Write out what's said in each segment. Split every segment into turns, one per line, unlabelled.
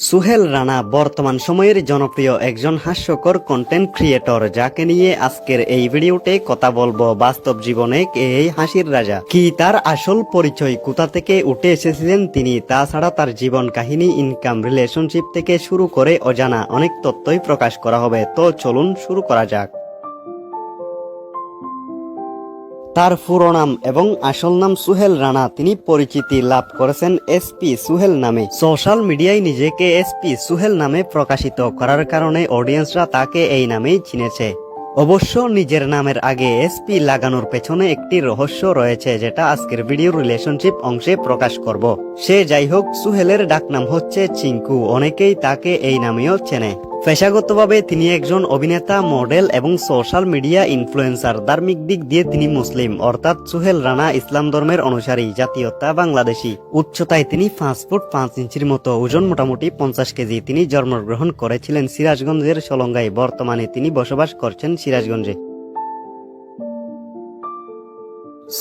সুহেল রানা বর্তমান সময়ের জনপ্রিয় একজন হাস্যকর কন্টেন্ট ক্রিয়েটর, যাকে নিয়ে আজকের এই ভিডিওতে কথা বলবো। বাস্তব জীবনে কে এই হাসির রাজা, কি তার আসল পরিচয়, কোথা থেকে উঠে এসেছিলেন তিনি, তাছাড়া তার জীবন কাহিনী, ইনকাম, রিলেশনশিপ থেকে শুরু করে অজানা অনেক তথ্যই প্রকাশ করা হবে। তো চলুন শুরু করা যাক। তার পুরো নাম এবং আসল নাম সুহেল রানা। তিনি পরিচিতি লাভ করেছেন এসপি সুহেল নামে। সোশ্যাল মিডিয়ায় নিজেকে এসপি সুহেল নামে প্রকাশিত করার কারণে অডিয়েন্সরা তাকে এই নামেই চিনেছে। অবশ্য নিজের নামের আগে এসপি লাগানোর পেছনে একটি রহস্য রয়েছে, যেটা আজকের ভিডিও রিলেশনশিপ অংশে প্রকাশ করব। সে যাই হোক, সুহেলের ডাকনাম হচ্ছে চিঙ্কু। অনেকেই তাকে এই নামেও চেনে। পেশাগতভাবে তিনি একজন অভিনেতা, মডেল এবং সোশ্যাল মিডিয়া ইনফ্লুয়েন্সার। ধার্মিক দিক দিয়ে তিনি মুসলিম, অর্থাৎ সুহেল রানা ইসলাম ধর্মের অনুসারী। জাতীয়তা বাংলাদেশী। উচ্চতায় তিনি 5 ফুট 5 ইঞ্চির মতো, ওজন মোটামুটি 50 কেজি। তিনি জন্মগ্রহণ করেছিলেন সিরাজগঞ্জের সলঙ্গায়। বর্তমানে তিনি বসবাস করছেন সিরাজগঞ্জে।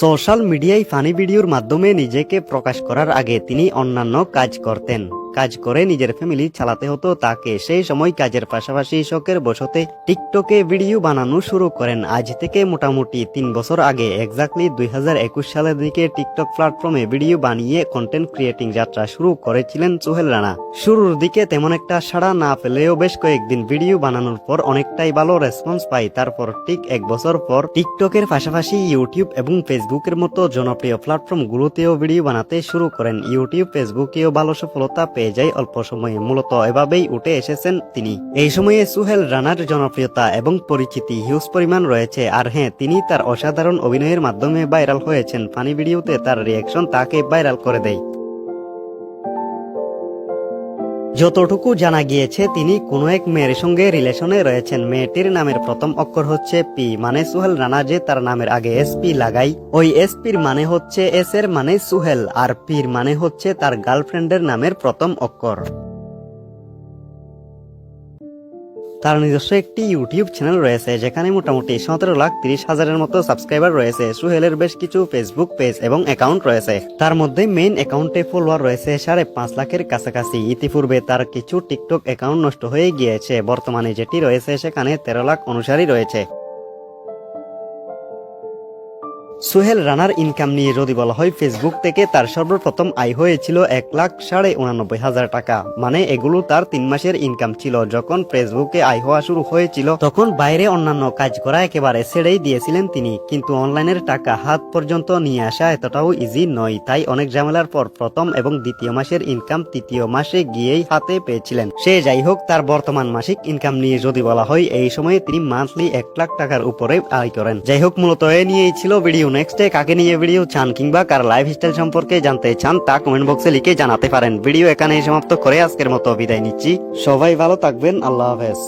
সোশ্যাল মিডিয়ায় ফানি ভিডিওর মাধ্যমে নিজেকে প্রকাশ করার আগে তিনি অন্যান্য কাজ করতেন। কাজ করে নিজের ফ্যামিলি চালাতে হতো তাকে। সেই সময় কাজের পাশাপাশি শখের বশতে টিকটকে ভিডিও বানানো শুরু করেন। আজ থেকে মোটামুটি 3 বছর আগে, এক্স্যাক্টলি 2021 সালের দিকে টিকটক প্ল্যাটফর্মে ভিডিও বানিয়ে কন্টেন্ট ক্রিয়েটিং যাত্রা শুরু করেছিলেন সুহেল রানা। শুরুর দিকে তেমন একটা সাড়া না পেলেও বেশ কয়েকদিন ভিডিও বানানোর পর অনেকটাই ভালো রেসপন্স পাই। তারপর ঠিক 1 বছর পর টিকটকের পাশাপাশি ইউটিউব এবং ফেসবুকের মতো জনপ্রিয় প্ল্যাটফর্মগুলোতেও ভিডিও বানাতে শুরু করেন। ইউটিউব, ফেসবুকেও ভালো সফলতা পেয়ে যায় অল্প সময়ে। মূলত এভাবেই উঠে এসেছেন তিনি। এই সময়ে সুহেল রানার জনপ্রিয়তা এবং পরিচিতি হিউজ পরিমাণ রয়েছে। আর হ্যাঁ, তিনি তার অসাধারণ অভিনয়ের মাধ্যমে ভাইরাল হয়েছেন। ফানি ভিডিওতে তার রিয়াকশন তাকে ভাইরাল করে দেয়। যতটুকু জানা গিয়েছে, তিনি কোনো এক মেয়ের সঙ্গে রিলেশনে রয়েছেন। মেয়েটির নামের প্রথম অক্ষর হচ্ছে পি, মানে সুহেল রানা যে তার নামের আগে এসপি লাগাই, ওই এসপির মানে হচ্ছে এস এর মানে সুহেল, আর পির মানে হচ্ছে তার গার্লফ্রেন্ডের নামের প্রথম অক্ষর। তার নিজস্ব একটি ইউটিউব চ্যানেল রয়েছে, যেখানে মোটামুটি 17,30,000-এর মতো সাবস্ক্রাইবার রয়েছে। সুহেলের বেশ কিছু ফেসবুক পেজ এবং অ্যাকাউন্ট রয়েছে। তার মধ্যে মেইন অ্যাকাউন্টে ফলোয়ার রয়েছে 5.5 লাখের কাছাকাছি। ইতিপূর্বে তার কিছু টিকটক অ্যাকাউন্ট নষ্ট হয়ে গিয়েছে। বর্তমানে যেটি রয়েছে সেখানে 13 লাখ অনুসারী রয়েছে। সুহেল রানার ইনকাম নিয়ে যদি বলা হয়, ফেসবুক থেকে তার সর্বপ্রথম আয় হয়েছিল 1,89,500 টাকা। মানে এগুলো তার 3 মাসের ইনকাম ছিল। যখন ফেসবুকে আয় হওয়া শুরু হয়েছিল, তখন বাইরে অন্যান্য কাজ করা একেবারে ছেড়েই দিয়েছিলেন তিনি। কিন্তু অনলাইনের টাকা হাত পর্যন্ত নিয়ে আসা এতটাও ইজি নয়। তাই অনেক ঝামেলার পর প্রথম এবং দ্বিতীয় মাসের ইনকাম তৃতীয় মাসে গিয়েই হাতে পেয়েছিলেন। সে যাই হোক, তার বর্তমান মাসিক ইনকাম নিয়ে যদি বলা হয়, এই সময়ে তিনি মান্থলি 1 লাখ টাকার উপরে আয় করেন। যাই হোক, মূলত এ নিয়েই ছিল ভিডিও। নেক্সটে কাকে নিয়ে ভিডিও চান কিংবা কার লাইফ স্টাইল সম্পর্কে জানতে চান, তা কমেন্ট বক্সে লিখে জানাতে পারেন। ভিডিও এখানেই সমাপ্ত করে আজকের মতো বিদায় নিচ্ছি। সবাই ভালো থাকবেন। আল্লাহ হাফেজ।